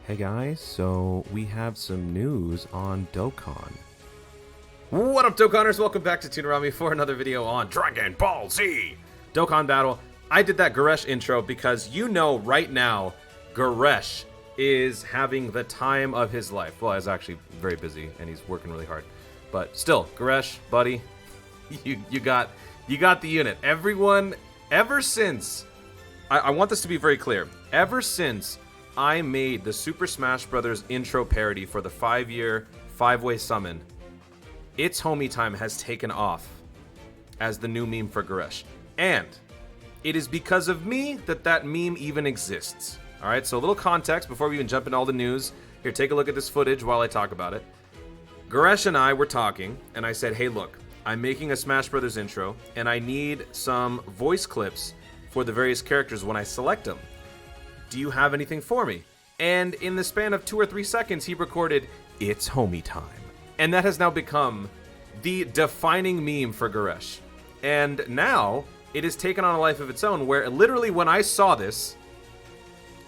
Hey guys, so we have some news on Dokkan. What up, Dokkanners? Welcome back to Toonarami for another video on Dragon Ball Z Dokkan Battle. I did that Goresh intro because you know right now Goresh is having the time of his life. Well, he's actually very busy and he's working really hard. But still, Goresh, buddy, you got the unit. Everyone, ever since, I want this to be very clear, ever since I made the Super Smash Bros. Intro parody for the 5-year 5-way summon, It's Homie Time has taken off as the new meme for Goresh. And it is because of me that that meme even exists. Alright, so a little context before we even jump into all the news. Here, take a look at this footage while I talk about it. Goresh and I were talking, and I said, hey look, I'm making a Smash Bros. Intro, and I need some voice clips for the various characters when I select them. Do you have anything for me? And in the span of 2 or 3 seconds, he recorded, It's Homie Time. And that has now become the defining meme for Goresh. And now, it has taken on a life of its own, where literally when I saw this,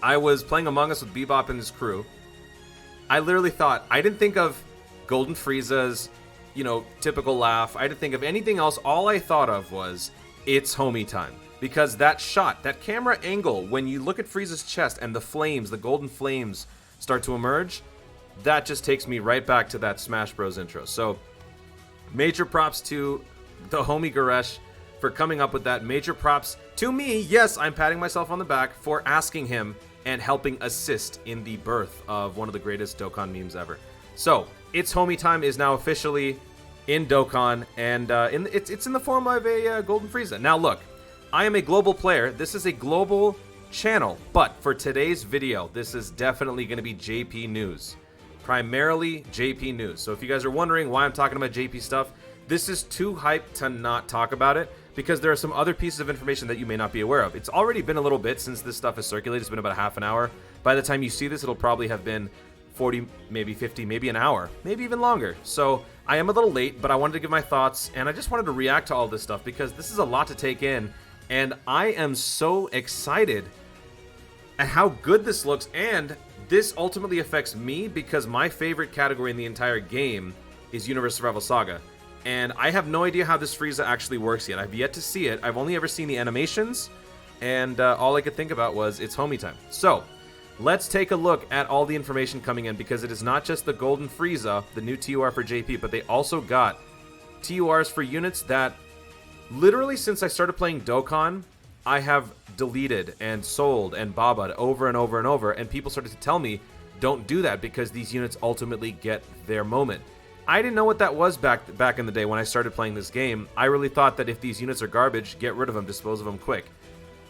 I was playing Among Us with Bebop and his crew. I literally thought, I didn't think of Golden Frieza's, typical laugh. I didn't think of anything else. All I thought of was, It's Homie Time. Because that shot, that camera angle, when you look at Frieza's chest and the flames, the golden flames start to emerge, that just takes me right back to that Smash Bros. Intro. So, major props to the homie Goresh for coming up with that. Major props to me, yes, I'm patting myself on the back for asking him and helping assist in the birth of one of the greatest Dokkan memes ever. So, It's Homie Time is now officially in Dokkan, and it's in the form of a Golden Frieza. Now look, I am a global player. This is a global channel, but for today's video, this is definitely going to be JP News. Primarily JP News. So if you guys are wondering why I'm talking about JP stuff, this is too hyped to not talk about it because there are some other pieces of information that you may not be aware of. It's already been a little bit since this stuff has circulated. It's been about half an hour. By the time you see this, it'll probably have been 40, maybe 50, maybe an hour, maybe even longer. So I am a little late, but I wanted to give my thoughts, and I just wanted to react to all this stuff because this is a lot to take in. And I am so excited at how good this looks, and this ultimately affects me because my favorite category in the entire game is Universe Survival Saga. And I have no idea how this Frieza actually works yet. I've yet to see it. I've only ever seen the animations, and all I could think about was It's Homie Time. So, let's take a look at all the information coming in because it is not just the Golden Frieza, the new TUR for JP, but they also got TURs for units that literally, since I started playing Dokkan, I have deleted and sold and baba'd over and over and over, and people started to tell me, don't do that because these units ultimately get their moment. I didn't know what that was back in the day when I started playing this game. I really thought that if these units are garbage, get rid of them, dispose of them quick.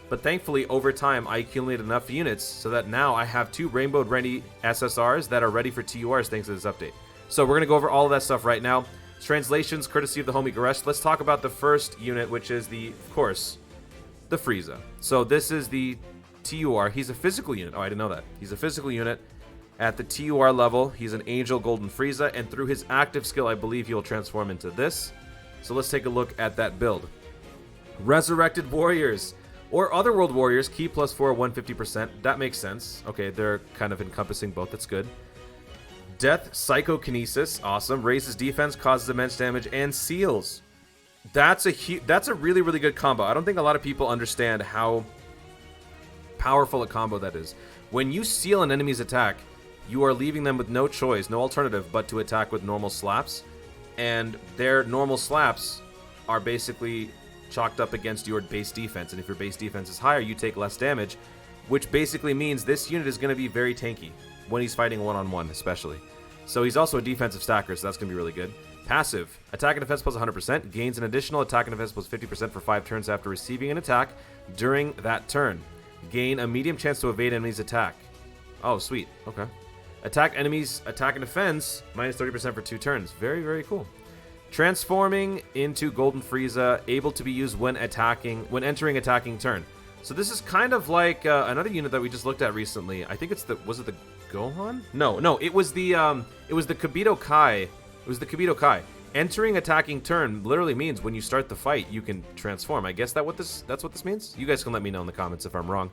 But thankfully, over time, I accumulated enough units so that now I have 2 rainbow-ready SSRs that are ready for TURs thanks to this update. So we're going to go over all of that stuff right now. Translations courtesy of the homie Goresh. Let's talk about the first unit, which is of course, the Frieza. So this is the TUR. He's a physical unit. Oh, I didn't know that. He's a physical unit. At the TUR level, he's an Angel Golden Frieza, and through his active skill, I believe he'll transform into this. So let's take a look at that build. Resurrected Warriors, or Otherworld Warriors, Ki +4, 150%. That makes sense. Okay, they're kind of encompassing both. That's good. Death Psychokinesis, awesome. Raises defense, causes immense damage, and seals. That's a really, really good combo. I don't think a lot of people understand how powerful a combo that is. When you seal an enemy's attack, you are leaving them with no choice, no alternative but to attack with normal slaps. And their normal slaps are basically chalked up against your base defense. And if your base defense is higher, you take less damage, which basically means this unit is going to be very tanky when he's fighting one-on-one especially. So he's also a defensive stacker, so that's going to be really good. Passive, attack and defense plus 100%, gains an additional attack and defense plus 50% for 5 turns after receiving an attack during that turn. Gain a medium chance to evade enemies' attack. Oh, sweet. Okay. Attack enemies, attack and defense, minus 30% for 2 turns. Very, very cool. Transforming into Golden Frieza, able to be used when entering attacking turn. So this is kind of like another unit that we just looked at recently. I think was it the Gohan? No, it was the Kibito Kai. It was the Kibito Kai. Entering attacking turn literally means when you start the fight, you can transform. I guess that's what this means. You guys can let me know in the comments if I'm wrong.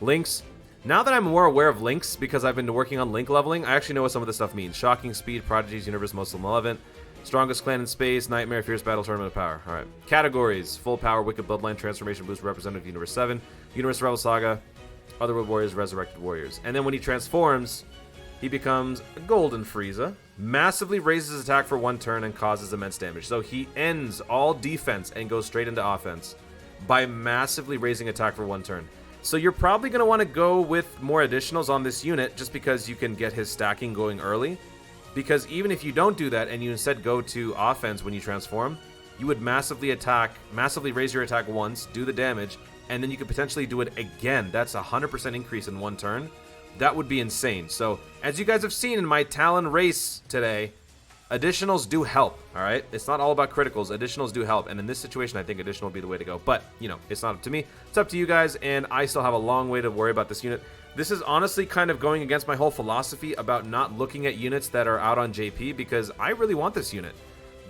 Links, Now that I'm more aware of links, because I've been working on link leveling, I actually know what some of this stuff means. Shocking Speed, Prodigy's Universe, Most Malevolent, Strongest Clan in Space, Nightmare, Fierce Battle, Tournament of Power. Alright. Categories: Full Power, Wicked Bloodline, Transformation Boost, Representative Universe 7, Universe Rebel Saga, Otherworld Warriors, Resurrected Warriors. And then when he transforms, he becomes Golden Frieza, massively raises his attack for 1 turn and causes immense damage. So he ends all defense and goes straight into offense by massively raising attack for 1 turn. So you're probably going to want to go with more additionals on this unit just because you can get his stacking going early. Because even if you don't do that and you instead go to offense when you transform, you would massively raise your attack once, do the damage, and then you could potentially do it again. That's a 100% increase in 1 turn. That would be insane. So, as you guys have seen in my Talon race today, additionals do help, alright? It's not all about criticals. Additionals do help, and in this situation, I think additional would be the way to go. But, you know, it's not up to me. It's up to you guys, and I still have a long way to worry about this unit. This is honestly kind of going against my whole philosophy about not looking at units that are out on JP, because I really want this unit.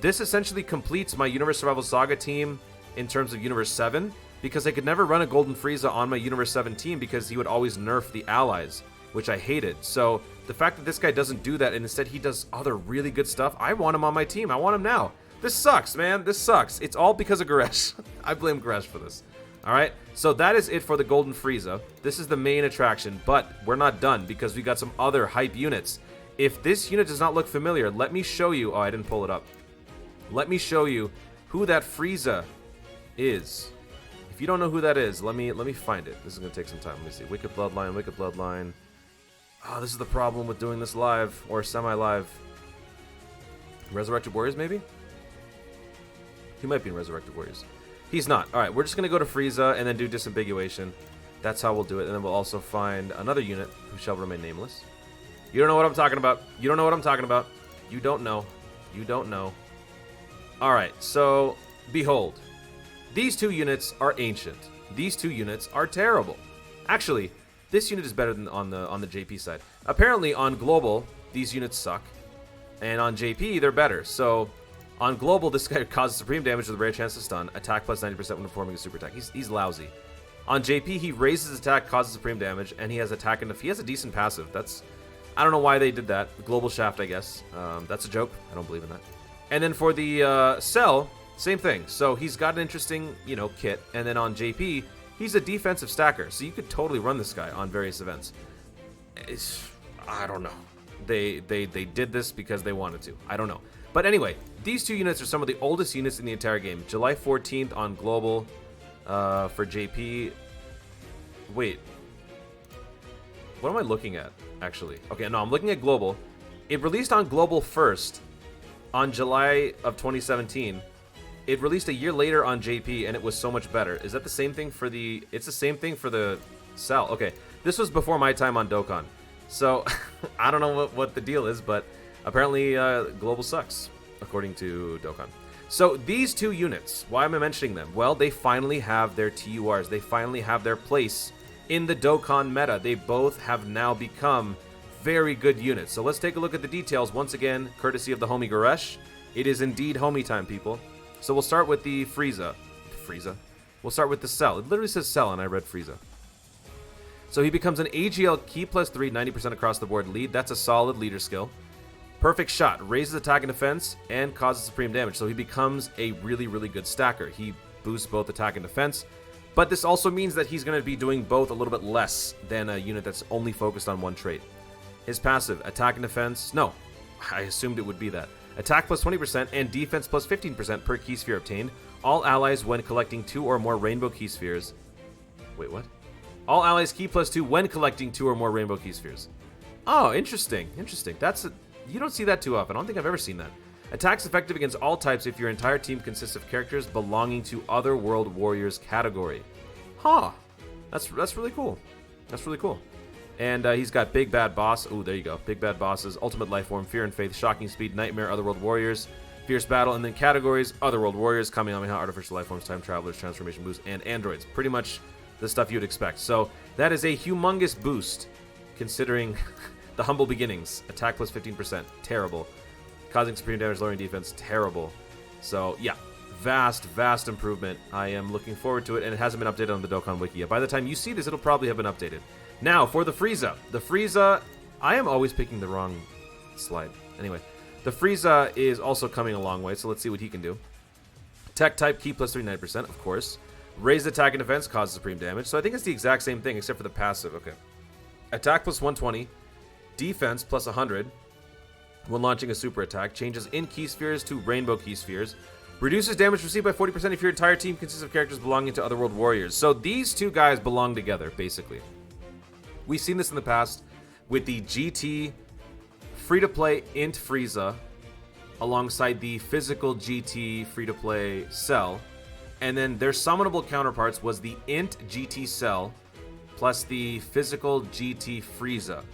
This essentially completes my Universe Survival Saga team in terms of Universe 7, because I could never run a Golden Frieza on my Universe 7 team because he would always nerf the allies, which I hated. So the fact that this guy doesn't do that and instead he does other really good stuff, I want him on my team. I want him now. This sucks, man. This sucks. It's all because of Goresh. I blame Goresh for this. Alright, so that is it for the Golden Frieza. This is the main attraction, but we're not done because we got some other hype units. If this unit does not look familiar, let me show you. Oh, I didn't pull it up. Let me show you who that Frieza is. If you don't know who that is, let me find it. This is going to take some time. Let me see. Wicked Bloodline, Wicked Bloodline. Oh, this is the problem with doing this live, or semi-live. Resurrected Warriors, maybe? He might be in Resurrected Warriors. He's not. Alright, we're just going to go to Frieza and then do Disambiguation. That's how we'll do it. And then we'll also find another unit who shall remain nameless. You don't know what I'm talking about. You don't know what I'm talking about. You don't know. You don't know. Alright, so, behold. These 2 units are ancient. These 2 units are terrible. Actually, this unit is better than on the JP side. Apparently, on Global, these units suck. And on JP, they're better. So, on Global, this guy causes supreme damage with a rare chance to stun. Attack plus 90% when performing a super attack. He's lousy. On JP, he raises his attack, causes supreme damage, and he has attack and he has a decent passive. That's... I don't know why they did that. Global Shaft, I guess. That's a joke. I don't believe in that. And then for the Cell... Same thing. So he's got an interesting, you know, kit. And then on JP, he's a defensive stacker. So you could totally run this guy on various events. I don't know. They did this because they wanted to. I don't know. But anyway, these 2 units are some of the oldest units in the entire game. July 14th on Global for JP. Wait. What am I looking at, actually? Okay, no, I'm looking at Global. It released on Global first on July of 2017. It released a year later on JP, and it was so much better. Is that the same thing for the... It's the same thing for the Cell. Okay, this was before my time on Dokkan. So, I don't know what the deal is, but apparently Global sucks, according to Dokkan. So, these 2 units, why am I mentioning them? Well, they finally have their TURs. They finally have their place in the Dokkan meta. They both have now become very good units. So, let's take a look at the details. Once again, courtesy of the homie Goresh. It is indeed homie time, people. So we'll start with the Frieza. We'll start with the Cell. It literally says Cell, and I read Frieza. So he becomes an AGL Key plus 3, 90% across the board lead. That's a solid leader skill. Perfect Shot. Raises attack and defense, and causes supreme damage. So he becomes a really, really good stacker. He boosts both attack and defense. But this also means that he's going to be doing both a little bit less than a unit that's only focused on one trait. His passive, attack and defense. No, I assumed it would be that. Attack plus 20% and defense plus 15% per key sphere obtained. All allies when collecting 2 or more rainbow key spheres. Wait, what? All allies key plus 2 when collecting 2 or more rainbow key spheres. Oh, interesting. Interesting. You don't see that too often. I don't think I've ever seen that. Attacks effective against all types if your entire team consists of characters belonging to Other World Warriors category. Huh. That's really cool. That's really cool. And he's got Big Bad Boss. Ooh, there you go. Big Bad Bosses, Ultimate Life Form, Fear and Faith, Shocking Speed, Nightmare, Otherworld Warriors, Fierce Battle, and then categories, Otherworld Warriors, Kamehameha, Artificial Life Forms, Time Travelers, Transformation Boost, and Androids. Pretty much the stuff you'd expect. So that is a humongous boost, considering the humble beginnings. Attack plus 15%. Terrible. Causing supreme damage, lowering defense. Terrible. So, yeah. Vast improvement. I am looking forward to it, and it hasn't been updated on the Dokkan Wiki yet. By the time you see this, it'll probably have been updated. Now, for the Frieza. The Frieza, I am always picking the wrong slide. Anyway, the Frieza is also coming a long way, so let's see what he can do. Tech type, key plus 39%, of course. Raised attack and defense causes supreme damage, so I think it's the exact same thing except for the passive. Okay. Attack plus 120, defense plus 100 when launching a super attack, changes in key spheres to rainbow key spheres, reduces damage received by 40% if your entire team consists of characters belonging to Otherworld warriors. So these two guys belong together, basically. We've seen this in the past with the GT free-to-play Int Frieza alongside the physical GT free-to-play Cell. And then their summonable counterparts was the Int GT Cell plus the physical GT Frieza.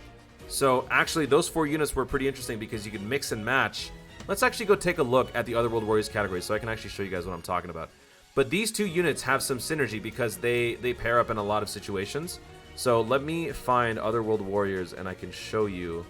So actually those 4 units were pretty interesting because you could mix and match. Let's actually go take a look at the Otherworld Warriors category so I can actually show you guys what I'm talking about. But these two units have some synergy because they pair up in a lot of situations. So let me find Otherworld Warriors and I can show you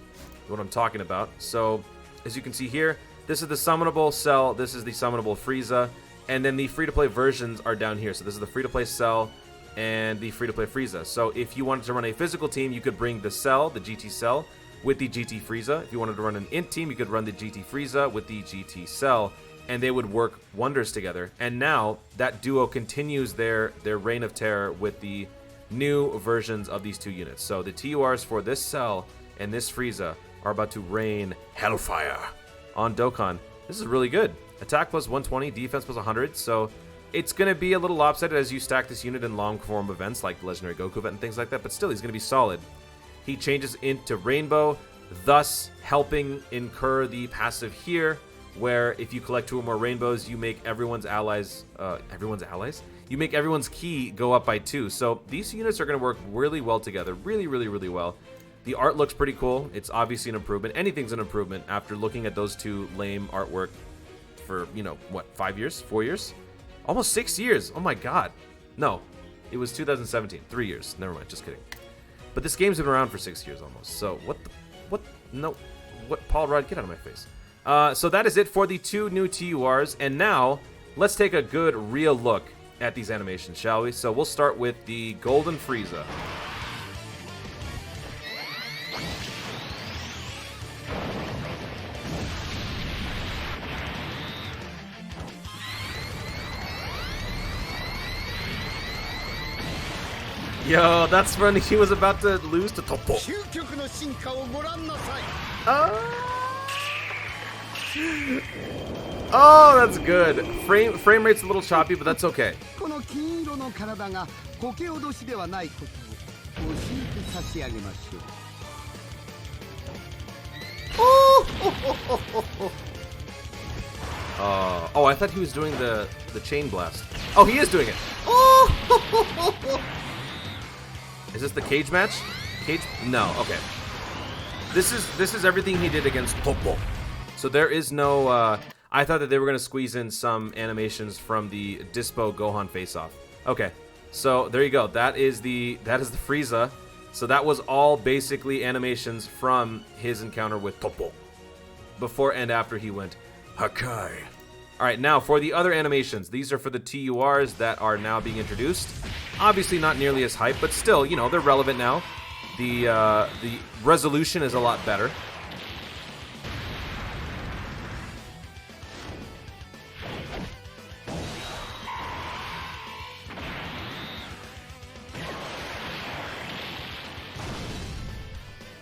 what I'm talking about. So as you can see here, this is the summonable Cell, this is the summonable Frieza, and then the free-to-play versions are down here. So this is the free-to-play Cell and the free-to-play Frieza. So if you wanted to run a physical team, you could bring the Cell, the GT Cell, with the GT Frieza. If you wanted to run an Int team, you could run the GT Frieza with the GT Cell, and they would work wonders together. And now that duo continues their reign of terror with the new versions of these two units. So the TURs for this Cell and this Frieza are about to rain hellfire on Dokkan. This is really good. Attack plus 120, defense plus 100, so it's going to be a little lopsided as you stack this unit in long-form events like the Legendary Goku event and things like that, but still, he's going to be solid. He changes into Rainbow, thus helping incur the passive here, where if you collect 2 or more Rainbows, you make everyone's allies, You make everyone's key go up by 2. So these units are going to work really well together, really, really, really well. The art looks pretty cool. It's obviously an improvement. Anything's an improvement after looking at those two lame artwork for, you know, what, 5 years? 4 years? Almost 6 years. Oh my god. No, it was 2017. 3 years. Never mind. Just kidding. But this game's been around for 6 years almost. So Paul Rudd, get out of my face. So that is it for the 2 new TURs. And now let's take a good real look at these animations, shall we? So we'll start with the Golden Frieza. Yo, that's when he was about to lose to Toppo. Oh, that's good. Frame rate's a little choppy, but that's okay. Oh, I thought he was doing the chain blast. Oh, he is doing it. Oh. Is this the cage match? Cage? No. Okay. This is everything he did against Toppo. So there is no. I thought that they were gonna squeeze in some animations from the Dispo Gohan face-off. Okay. So there you go. That is the Frieza. So that was all basically animations from his encounter with Toppo, before and after he went Hakai. All right, now for the other animations, these are for the TURs that are now being introduced. Obviously not nearly as hype, but still, you know, they're relevant now. The resolution is a lot better.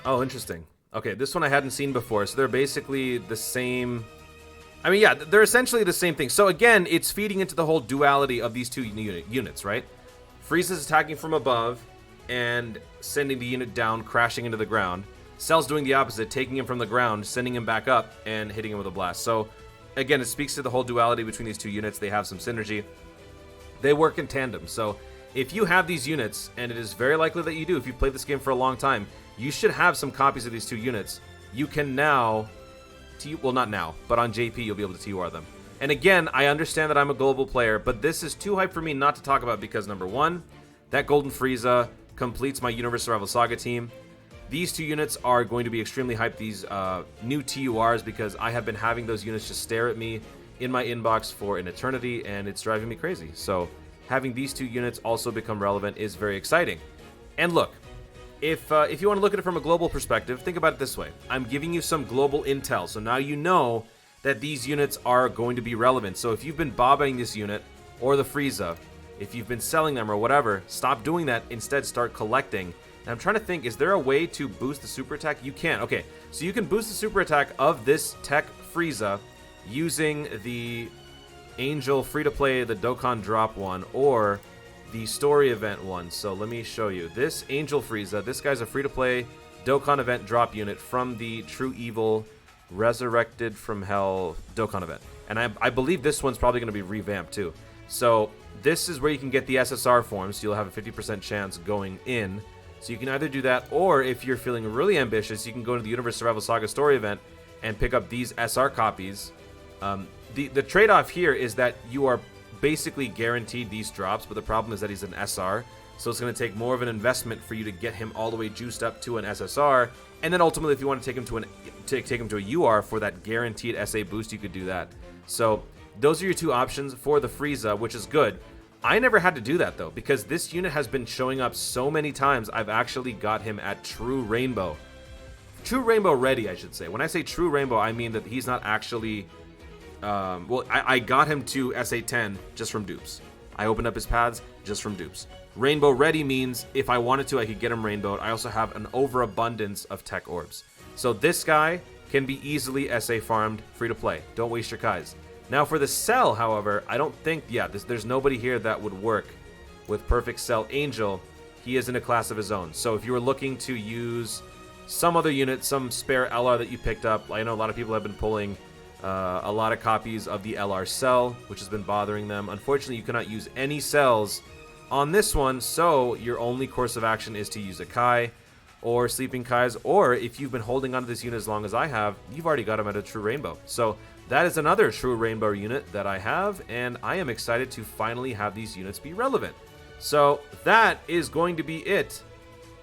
Oh, interesting. Okay, this one I hadn't seen before, so they're basically the same. I mean, yeah, they're essentially the same thing. So again, it's feeding into the whole duality of these two units, right? Frieza's attacking from above and sending the unit down, crashing into the ground. Cell's doing the opposite, taking him from the ground, sending him back up, and hitting him with a blast. So again, it speaks to the whole duality between these two units. They have some synergy. They work in tandem. So if you have these units, and it is very likely that you do if you've played this game for a long time, you should have some copies of these two units. You can now... well, not now, but on JP you'll be able to TUR them. And again, I understand that I'm a global player, but this is too hype for me not to talk about because, number one, that Golden Frieza completes my Universe Survival Saga team. These two units are going to be extremely hyped, these new TURs, because I have been having those units just stare at me in my inbox for an eternity, and it's driving me crazy. So having these two units also become relevant is very exciting. And look, if you want to look at it from a global perspective, think about it this way. I'm giving you some global intel, so now you know that these units are going to be relevant. So if you've been bobbing this unit, or the Frieza, if you've been selling them or whatever, stop doing that. Instead, start collecting. And I'm trying to think, is there a way to boost the super attack? You can. Okay, so you can boost the super attack of this tech Frieza using the Angel free-to-play, the Dokkan drop one, or the story event one. So let me show you. This Angel Frieza, this guy's a free-to-play Dokkan event drop unit from the True Evil Resurrected from Hell Dokkan event. And I believe this one's probably going to be revamped too. So this is where you can get the SSR forms. So you'll have a 50% chance going in. So you can either do that, or if you're feeling really ambitious, you can go to the Universe Survival Saga story event and pick up these SR copies. The trade-off here is that you are basically guaranteed these drops, but the problem is that he's an SR, so it's going to take more of an investment for you to get him all the way juiced up to an SSR, and then ultimately if you want to take him to a UR for that guaranteed SA boost, you could do that. So those are your two options for the Frieza, which is good. I never had to do that though, because this unit has been showing up so many times. I've actually got him at True Rainbow. True Rainbow ready, I should say. When I say True Rainbow, I mean that he's not actually... well, I got him to SA10 just from dupes. I opened up his paths just from dupes. Rainbow ready means if I wanted to, I could get him rainbowed. I also have an overabundance of tech orbs. So this guy can be easily SA farmed, free to play. Don't waste your Kais. Now for the Cell, however, I don't think, there's nobody here that would work with Perfect Cell Angel. He is in a class of his own. So if you were looking to use some other unit, some spare LR that you picked up, I know a lot of people have been pulling a lot of copies of the LR Cell, which has been bothering them. Unfortunately, you cannot use any cells on this one, so your only course of action is to use a Kai or Sleeping Kais, or if you've been holding onto this unit as long as I have, you've already got him at a True Rainbow. So that is another True Rainbow unit that I have, and I am excited to finally have these units be relevant. So that is going to be it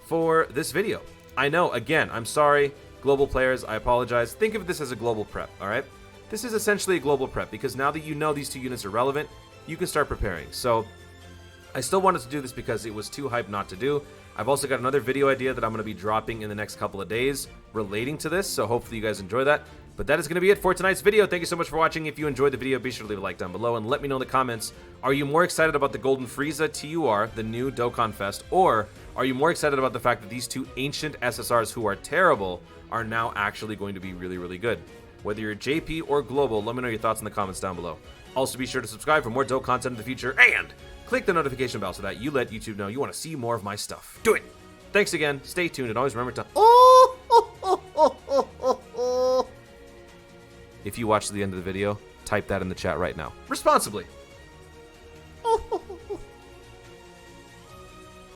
for this video. I know, again, I'm sorry, global players, I apologize. Think of this as a global prep, all right? This is essentially a global prep, because now that you know these two units are relevant, you can start preparing. So I still wanted to do this because it was too hype not to do. I've also got another video idea that I'm going to be dropping in the next couple of days relating to this, so hopefully you guys enjoy that. But that is going to be it for tonight's video. Thank you so much for watching. If you enjoyed the video, be sure to leave a like down below and let me know in the comments, are you more excited about the Golden Frieza TUR, the new Dokkan Fest, or are you more excited about the fact that these two ancient SSRs who are terrible are now actually going to be really, really good? Whether you're JP or global, let me know your thoughts in the comments down below. Also, be sure to subscribe for more dope content in the future, and click the notification bell so that you let YouTube know you want to see more of my stuff. Do it! Thanks again, stay tuned, and always remember to... If you watch to the end of the video, type that in the chat right now. Responsibly!